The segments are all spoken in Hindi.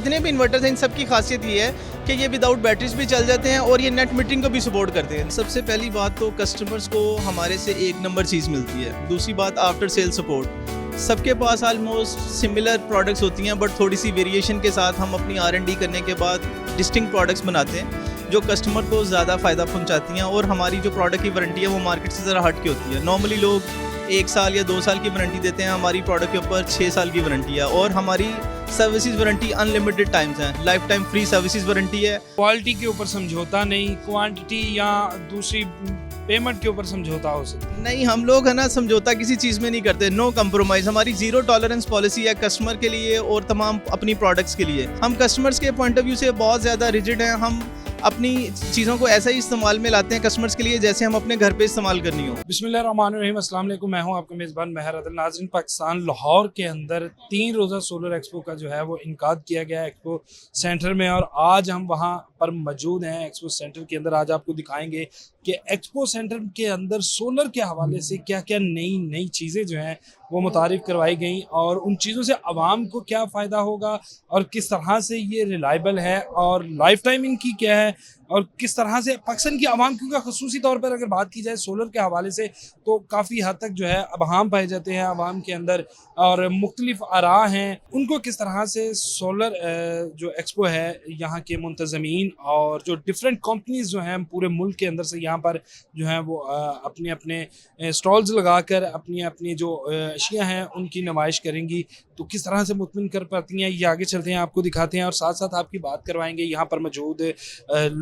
जितने भी इन्वर्टर्स हैं इन सब की खासियत ये है कि ये विदाउट बैटरीज भी चल जाते हैं और ये नेट मीटरिंग को भी सपोर्ट करते हैं। सबसे पहली बात तो कस्टमर्स को हमारे से एक नंबर चीज़ मिलती है। दूसरी बात आफ्टर सेल सपोर्ट। सबके पास आलमोस्ट सिमिलर प्रोडक्ट्स होती हैं, बट थोड़ी सी वेरिएशन के साथ हम अपनी R&D करने के बाद डिस्टिंक्ट प्रोडक्ट्स बनाते हैं जो कस्टमर को ज़्यादा फ़ायदा पहुंचाती हैं। और हमारी जो प्रोडक्ट की वारंटी है वो मार्केट से ज़रा हट के होती है। नॉर्मली लोग 1 साल या 2 साल की वारंटी देते हैं, हमारी प्रोडक्ट के ऊपर 6 साल की वारंटी है। और हमारी सर्विसेज वारंटी अनलिमिटेड टाइम्स हैं, life time free services warranty है। क्वालिटी के ऊपर समझौता नहीं, क्वांटिटी या दूसरी पेमेंट के ऊपर समझौता हो सकता नहीं, हम लोग है ना समझौता किसी चीज़ में नहीं करते, नो कंप्रोमाइज़। हमारी जीरो टॉलरेंस पॉलिसी है कस्टमर के लिए और तमाम अपनी प्रोडक्ट्स के लिए। हम कस्टमर्स के पॉइंट ऑफ व्यू से बहुत ज़्यादा रिजिड हैं। हम अपनी चीज़ों को ऐसा ही इस्तेमाल में लाते हैं कस्टमर्स के लिए जैसे हम अपने घर पे इस्तेमाल करनी हो। बिस्मिल्लाहिर्रहमानिर्रहीम, अस्सलाम वालेकुम। मैं हूं आपका मेज़बान महर अदल। नाज़रीन, पाकिस्तान लाहौर के अंदर 3 रोज़ा सोलर एक्सपो का जो है वो इनकाद किया गया है एक्सपो सेंटर में, और आज हम वहां पर मौजूद हैं एक्सपो सेंटर के अंदर। आज आपको दिखाएंगे कि एक्सपो सेंटर के अंदर सोलर के हवाले से क्या क्या नई चीज़ें जो हैं वो मुतारिफ करवाई गई और उन चीज़ों से आवाम को क्या फ़ायदा होगा और किस तरह से ये रिलायबल है और लाइफ टाइम इनकी क्या है और किस तरह से पाकिस्तान की आवाम, क्योंकि ख़ुसूसी तौर पर अगर बात की जाए सोलर के हवाले से तो काफ़ी हद तक जो है अबहाम पाए जाते हैं आवाम के अंदर और मुख्तलिफ आरा हैं। उनको किस तरह से सोलर जो एक्सपो है यहाँ के मुंतज़मीन और जो डिफरेंट कंपनीज जो हैं पूरे मुल्क के अंदर से यहाँ पर जो हैं वो अपने अपने स्टॉल्स लगाकर अपनी अपनी जो अशिया हैं उनकी नुमाइश करेंगी, तो किस तरह से मुतमिन कर पाती हैं ये आगे चलते हैं आपको दिखाते हैं और साथ साथ आपकी बात करवाएंगे यहाँ पर मौजूद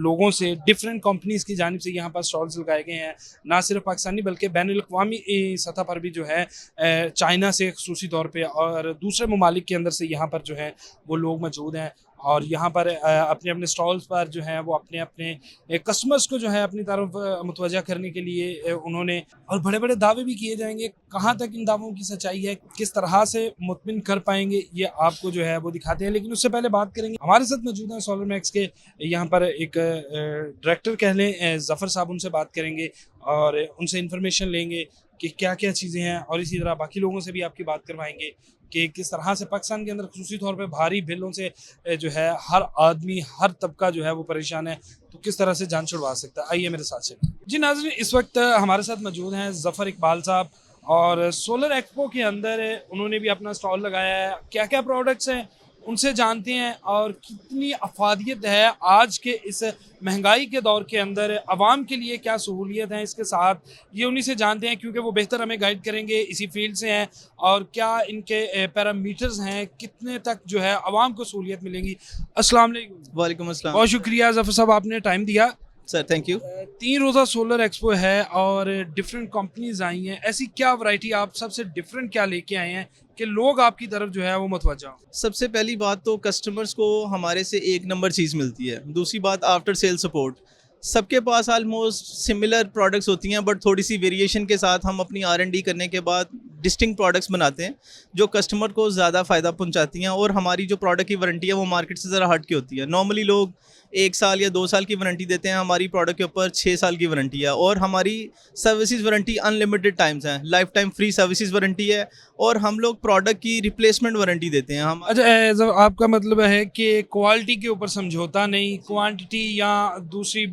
लोगों से। डिफरेंट कंपनीज की जानिब से यहाँ पर स्टॉल्स लगाए गए हैं, ना सिर्फ पाकिस्तानी बल्कि बैनुल-अक़वामी सतह पर भी जो है चाइना से ख़ुसूसी तौर पे और दूसरे ममालिक के अंदर से यहाँ पर जो है वो लोग मौजूद हैं और यहाँ पर अपने अपने स्टॉल्स पर जो है वो अपने अपने कस्टमर्स को जो है अपनी तरफ मुतवज्जा करने के लिए उन्होंने और बड़े बड़े दावे भी किए जाएंगे। कहाँ तक इन दावों की सच्चाई है, किस तरह से मुतमिन कर पाएंगे, ये आपको जो है वो दिखाते हैं। लेकिन उससे पहले बात करेंगे, हमारे साथ मौजूद हैं सोलर मैक्स के यहाँ पर एक डायरेक्टर कह लें ज़फ़र साहब, उनसे बात करेंगे और उनसे इन्फॉर्मेशन लेंगे कि क्या क्या चीज़ें हैं और इसी तरह बाकी लोगों से भी आपकी बात करवाएंगे कि किस तरह से पाकिस्तान के अंदर ख़ुसूसी तौर पे भारी बिलों से जो है हर आदमी हर तबका जो है वो परेशान है, तो किस तरह से जान छुड़वा सकता है। आइए मेरे साथ चलिए। जी नाज़रीन, इस वक्त हमारे साथ मौजूद हैं ज़फ़र इकबाल साहब और सोलर एक्सपो के अंदर उन्होंने भी अपना स्टॉल लगाया है। क्या क्या प्रोडक्ट्स हैं उनसे जानते हैं और कितनी अफादियत है आज के इस महंगाई के दौर के अंदर आवाम के लिए, क्या सहूलियत है इसके साथ, ये उन्हीं से जानते हैं क्योंकि वो बेहतर हमें गाइड करेंगे, इसी फील्ड से हैं और क्या इनके पैरामीटर्स हैं, कितने तक जो है आवाम को सहूलियत मिलेंगी। अस्सलाम वालेकुम। वालेकुम अस्सलाम। बहुत शुक्रिया ज़फ़र साहब, आपने टाइम दिया। Sir thank you. 3 रोज़ा सोलर एक्सपो है और डिफरेंट कंपनीज आई हैं, ऐसी क्या वैरायटी आप सबसे डिफरेंट क्या लेके आए हैं कि लोग आपकी तरफ जो है वो मुतवज्जा हों? सबसे पहली बात तो कस्टमर्स को हमारे से एक नंबर चीज़ मिलती है। दूसरी बात आफ्टर सेल सपोर्ट। सबके पास आलमोस्ट सिमिलर प्रोडक्ट्स होती हैं, बट थोड़ी सी वेरिएशन के साथ हम अपनी R&D करने के बाद डिस्टिंक्ट प्रोडक्ट्स बनाते हैं जो कस्टमर को ज़्यादा फ़ायदा पहुंचाती हैं। और हमारी जो प्रोडक्ट की वारंटी है वो मार्केट से ज़रा हट के होती है। नॉर्मली लोग 1 साल या 2 साल की वारंटी देते हैं, हमारी प्रोडक्ट के ऊपर 6 साल की वारंटी है। और हमारी सर्विसेज वारंटी अनलिमिटेड टाइम्स हैं, life time free services warranty है। और हम लोग प्रोडक्ट की रिप्लेसमेंट वारंटी देते हैं। हम अच्छा, आपका मतलब है कि क्वालिटी के ऊपर समझौता नहीं, क्वांटिटी या दूसरी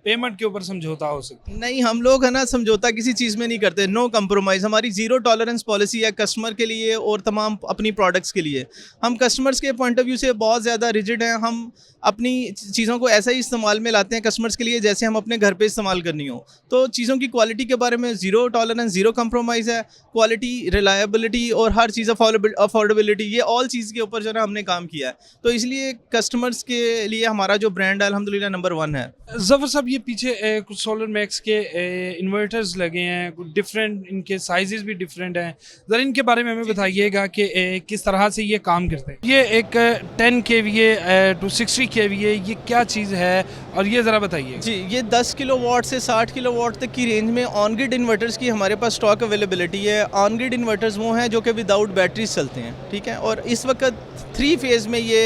पेमेंट के ऊपर समझौता हो सकता है? नहीं, हम लोग है ना समझौता किसी चीज़ में नहीं करते, नो कंप्रोमाइज़। हमारी जीरो टॉलरेंस पॉलिसी है कस्टमर के लिए और तमाम अपनी प्रोडक्ट्स के लिए। हम कस्टमर्स के पॉइंट ऑफ व्यू से बहुत ज़्यादा रिजिड हैं। हम अपनी चीज़ों को ऐसा ही इस्तेमाल में लाते हैं कस्टमर्स के लिए जैसे हम अपने घर पे इस्तेमाल करनी हो। तो चीज़ों की क्वालिटी के बारे में ज़ीरो टॉलरेंस, ज़ीरो कंप्रोमाइज़ है। क्वालिटी, रिलायबिलिटी और हर चीज़ अफोर्डेबिलिटी, ये ऑल चीज़ के ऊपर जो है हमने काम किया है। तो इसलिए कस्टमर्स के लिए हमारा जो ब्रांड है अल्हम्दुलिल्लाह नंबर 1 है। ज़फ़र साहब, ये पीछे कुछ सोलर मैक्स के इन्वर्टर्स लगे हैं, कुछ डिफरेंट, इनके साइजेस भी डिफरेंट हैं, ज़रा इनके बारे में हमें बताइएगा कि किस तरह से ये काम करते हैं। ये एक 10 kVA टू 60 kVA, ये क्या चीज़ है और ये ज़रा बताइए। जी, ये 10 किलोवाट से 60 किलोवाट तक की रेंज में ऑन ग्रिड इन्वर्टर्स की हमारे पास स्टॉक अवेलेबिलिटी है। ऑन ग्रिड इन्वर्टर्स वो हैं जो कि विदाउट बैटरीज चलते हैं, ठीक है। और इस वक्त 3 फेज़ में ये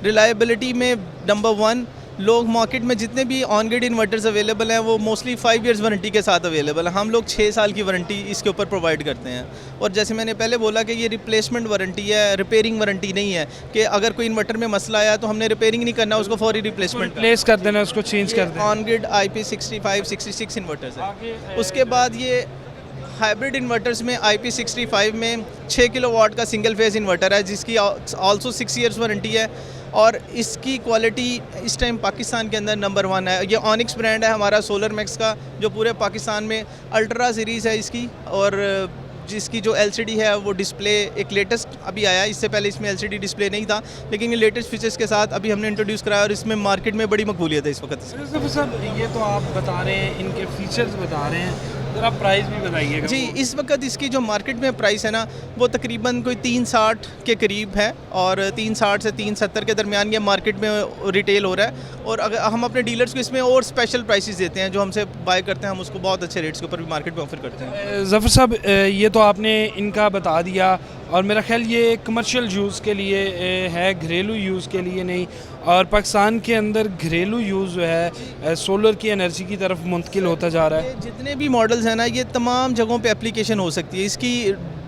रिलायबिलिटी में नंबर 1, लोग मार्केट में जितने भी ऑन ग्रिड इन्वर्टर्स अवेलेबल हैं वो मोस्टली 5 इयर्स वारंटी के साथ अवेलेबल है। हम लोग 6 साल की वारंटी इसके ऊपर प्रोवाइड करते हैं। और जैसे मैंने पहले बोला कि ये रिप्लेसमेंट वारंटी है, रिपेयरिंग वारंटी नहीं है कि अगर कोई इन्वर्टर में मसला आया तो हमने रिपेयरिंग नहीं करना, उसको फौरी रिप्लेसमेंट प्लेस कर देना, उसको चेंज कर देना। ऑन ग्रिड IP65 66 इन्वर्टर्स है। उसके बाद ये हाइब्रिड इन्वर्टर्स में IP65 में 6 किलोवाट का सिंगल फेज इन्वर्टर है जिसकी आल्सो 6 इयर्स वारंटी है और इसकी क्वालिटी इस टाइम पाकिस्तान के अंदर नंबर 1 है। ये ऑनिक्स ब्रांड है हमारा सोलर मैक्स का, जो पूरे पाकिस्तान में अल्ट्रा सीरीज़ है इसकी, और जिसकी जो LCD है वो डिस्प्ले एक लेटेस्ट अभी आया है। इससे पहले इसमें LCD डिस्प्ले नहीं था, लेकिन ये लेटेस्ट फीचर्स के साथ अभी हमने इंट्रोड्यूस कराया और इसमें मार्केट में बड़ी मकबूलियत है इस वक्त। सर ये तो आप बता रहे हैं, इनके फीचर्स बता रहे हैं, जरा प्राइस भी बताइएगा। जी, इस वक्त इसकी जो मार्केट में प्राइस है ना वो तकरीबन कोई 360 के करीब है और 360 से 370 के दरमियान ये मार्केट में रिटेल हो रहा है। और अगर हम अपने डीलर्स को इसमें और स्पेशल प्राइसेस देते हैं, जो हमसे बाय करते हैं हम उसको बहुत अच्छे रेट्स के ऊपर भी मार्केट में ऑफर करते हैं। ज़फ़र साहब ये तो आपने इनका बता दिया, और मेरा ख्याल ये कमर्शियल यूज़ के लिए है, घरेलू यूज़ के लिए नहीं। और पाकिस्तान के अंदर घरेलू यूज़ जो है सोलर की एनर्जी की तरफ मुंतकिल होता जा रहा है। जितने भी मॉडल्स हैं ना ये तमाम जगहों पे एप्लीकेशन हो सकती है इसकी,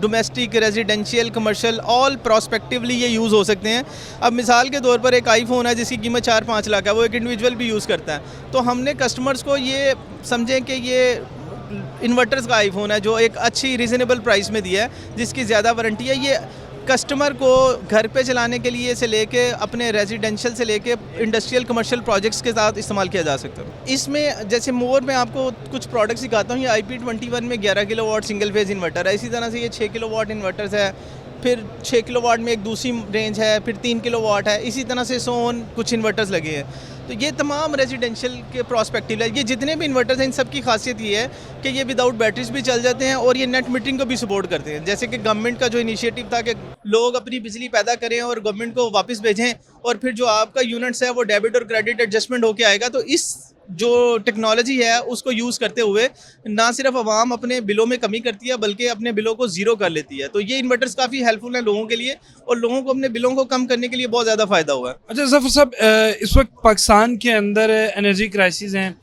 डोमेस्टिक, रेजिडेंशियल, कमर्शियल, ऑल प्रॉस्पेक्टिवली ये यूज़ हो सकते हैं। अब मिसाल के तौर पर एक आईफोन है जिसकी कीमत 4-5 लाख है, वो एक इंडिविजुअल भी यूज़ करता है। तो हमने कस्टमर्स को ये समझें कि ये इन्वर्टर्स का आईफोन है जो एक अच्छी रीज़नेबल प्राइस में दिया है, जिसकी ज़्यादा वारंटी है। ये कस्टमर को घर पे चलाने के लिए से लेके अपने रेजिडेंशियल से लेके इंडस्ट्रियल कमर्शियल प्रोजेक्ट्स के साथ इस्तेमाल किया जा सकता है। इसमें जैसे मोर में आपको कुछ प्रोडक्ट्स दिखाता हूँ। ये IP21 में 11 किलोवाट सिंगल फेज इन्वर्टर है। इसी तरह से ये 6 किलोवाट इन्वर्टर्स है, फिर 6 किलोवाट में एक दूसरी रेंज है, फिर 3 किलोवाट है। इसी तरह से सोन कुछ इन्वर्टर्स लगे हैं। तो ये तमाम रेजिडेंशियल के प्रोस्पेक्टिव है। ये जितने भी इन्वर्टर्स हैं इन सब की खासियत ये है कि ये विदाउट बैटरीज भी चल जाते हैं और ये नेट मीटरिंग को भी सपोर्ट करते हैं। जैसे कि गवर्नमेंट का जो इनिशिएटिव था कि लोग अपनी बिजली पैदा करें और गवर्नमेंट को वापस भेजें, और फिर जो आपका यूनिट्स है वो डेबिट और क्रेडिट एडजस्टमेंट होकर आएगा। तो इस जो टेक्नोलॉजी है उसको यूज़ करते हुए ना सिर्फ आवाम अपने बिलों में कमी करती है बल्कि अपने बिलों को ज़ीरो कर लेती है। तो ये इन्वर्टर्स काफ़ी हेल्पफुल हैं लोगों के लिए और लोगों को अपने बिलों को कम करने के लिए बहुत ज़्यादा फ़ायदा हुआ है। अच्छा ज़फ़र साहब, इस वक्त पाकिस्तान के अंदर एनर्जी क्राइसिस हैं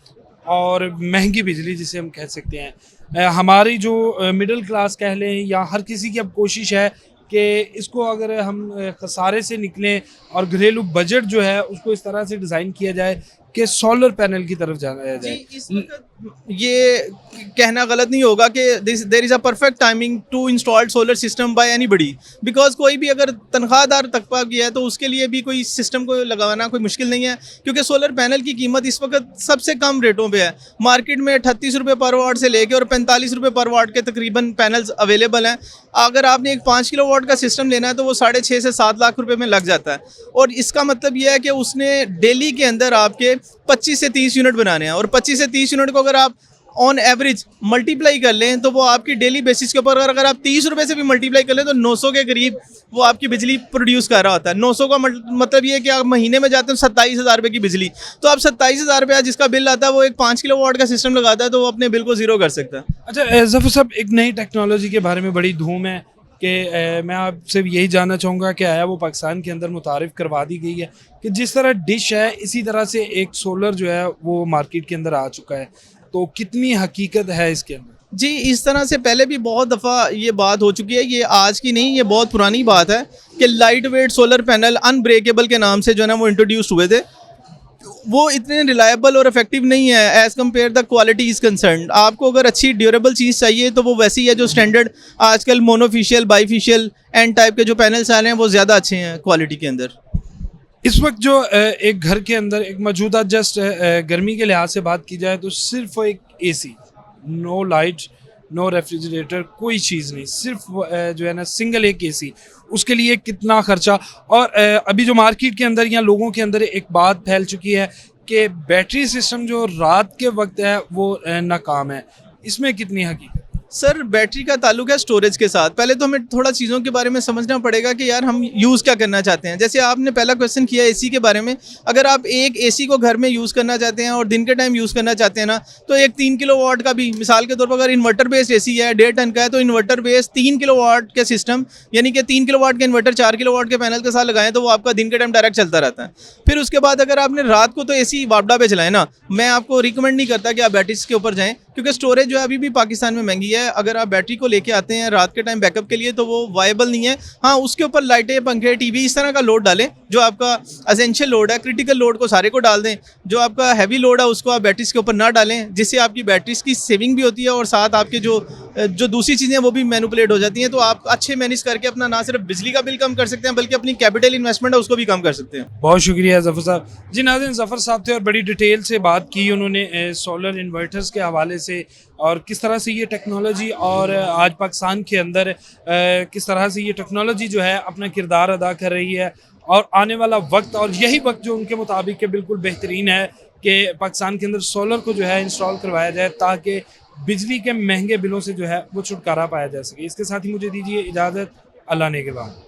और महंगी बिजली जिसे हम कह सकते हैं। हमारी जो मिडिल क्लास कह लें या हर किसी की अब कोशिश है कि इसको अगर हम खसारे से निकलें और घरेलू बजट जो है उसको इस तरह से डिज़ाइन किया जाए कि सोलर पैनल की तरफ जाया जाए। इस वक्त ये कहना गलत नहीं होगा कि there is a perfect timing to install solar system by anybody, because कोई भी अगर तनख्वाहदार तबका भी है तो उसके लिए भी कोई सिस्टम को लगाना कोई मुश्किल नहीं है, क्योंकि सोलर पैनल की कीमत इस वक्त सबसे कम रेटों पे है। मार्केट में 38 रुपये पर वाट से लेके और 45 रुपये पर वाट के तकरीबन पैनल्स अवेलेबल हैं। अगर आपने एक 5 किलोवाट का सिस्टम लेना है तो वो 6.5 से 7 लाख रुपये में लग जाता है। और इसका मतलब ये है कि उसने डेली के अंदर आपके 25 से 30 यूनिट बनाने हैं, और 25 से 30 यूनिट को अगर आप ऑन एवरेज मल्टीप्लाई कर लें तो वो आपकी डेली बेसिस के ऊपर अगर आप 30 रुपये से भी मल्टीप्लाई कर लें तो 900 के करीब वो आपकी बिजली प्रोड्यूस कर रहा होता है। 900 का मतलब ये है कि आप महीने में जाते हैं 27,000 रुपये की बिजली, तो आप 27,000 रुपया जिसका बिल आता है वो एक 5 किलोवाट का सिस्टम लगाता है तो वो अपने बिल को ज़ीरो कर सकता है। अच्छा ज़फ़र साहब, एक नई टेक्नोलॉजी के बारे में बड़ी धूम है कि मैं आपसे यही जानना चाहूँगा कि आया वो पाकिस्तान के अंदर मुतारिफ़ करवा दी गई है कि जिस तरह डिश है इसी तरह से एक सोलर जो है वो मार्केट के अंदर आ चुका है, तो कितनी हकीकत है इसके अंदर? जी, इस तरह से पहले भी बहुत दफ़ा ये बात हो चुकी है, ये आज की नहीं, ये बहुत पुरानी बात है कि light weight solar panel unbreakable के नाम से जो है ना वो इंट्रोड्यूस हुए थे। वो इतने रिलायबल और इफेक्टिव नहीं है as compare the quality is concern. आपको अगर अच्छी ड्यूरेबल चीज़ चाहिए तो वो वैसी है जो स्टैंडर्ड आजकल मोनोफिशियल, बाईफिशियल एंड टाइप के जो पैनल्स आ रहे हैं वो ज़्यादा अच्छे हैं क्वालिटी के अंदर। इस वक्त जो एक घर के अंदर एक मौजूदा जस्ट गर्मी के लिहाज से बात की जाए तो सिर्फ एक AC, no light, no refrigerator, कोई चीज़ नहीं, सिर्फ जो है ना सिंगल एक AC, उसके लिए कितना खर्चा। और अभी जो मार्केट के अंदर या लोगों के अंदर एक बात फैल चुकी है कि बैटरी सिस्टम जो रात के वक्त है वो नाकाम है, इसमें कितनी हकीकत? सर बैटरी का ताल्लुक है स्टोरेज के साथ। पहले तो हमें थोड़ा चीज़ों के बारे में समझना पड़ेगा कि यार हम यूज़ क्या करना चाहते हैं। जैसे आपने पहला क्वेश्चन किया एसी के बारे में, अगर आप एक एसी को घर में यूज़ करना चाहते हैं और दिन के टाइम यूज़ करना चाहते हैं ना, तो एक 3 किलोवाट का भी, मिसाल के तौर पर अगर इन्वर्टर बेस्ड एसी है 1.5 टन का है, तो इन्वर्टर बेस्ड 3 किलोवाट के सिस्टम, यानी कि 3 किलोवाट के इन्वर्टर 4 किलोवाट के पैनल के साथ लगाएं तो वो आपका दिन के टाइम डायरेक्ट चलता रहता है। फिर उसके बाद अगर आपने रात को तो एसी वापडा पे चलाएं ना, मैं आपको रिकमेंड नहीं करता कि आप बैटरीज के ऊपर जाएं, क्योंकि स्टोरेज जो है अभी भी पाकिस्तान में महंगी है। अगर आप बैटरी को लेके आते हैं रात के टाइम बैकअप के लिए तो वो वायबल नहीं है। हाँ, उसके ऊपर लाइटें, पंखे, टीवी इस तरह का लोड डालें जो आपका असेंशियल लोड है। क्रिटिकल लोड को सारे को डाल दें, जो आपका हैवी लोड है उसको आप बैटरीज के ऊपर ना डालें, जिससे आपकी बैटरीज की सेविंग भी होती है और साथ आपके जो दूसरी चीज़ें हैं वो भी मैनिपुलेट हो जाती हैं। तो आप अच्छे मैनेज करके अपना ना सिर्फ बिजली का बिल कम कर सकते हैं बल्कि अपनी कैपिटल इन्वेस्टमेंट है उसको भी कम कर सकते हैं। बहुत शुक्रिया जफ़र साहब। जी नाज़रीन, जफ़र साहब थे और बड़ी डिटेल से बात की उन्होंने सोलर इन्वर्टर्स के हवाले से, और किस तरह से ये टेक्नोलॉजी और आज पाकिस्तान के अंदर किस तरह से ये टेक्नोलॉजी जो है अपना किरदार अदा कर रही है, और आने वाला वक्त, और यही वक्त जो उनके मुताबिक के बिल्कुल बेहतरीन है कि पाकिस्तान के अंदर सोलर को जो है इंस्टॉल करवाया जाए ताकि बिजली के महंगे बिलों से जो है वो छुटकारा पाया जा सके। इसके साथ ही मुझे दीजिए इजाज़त। अल्लाह ने के बाद।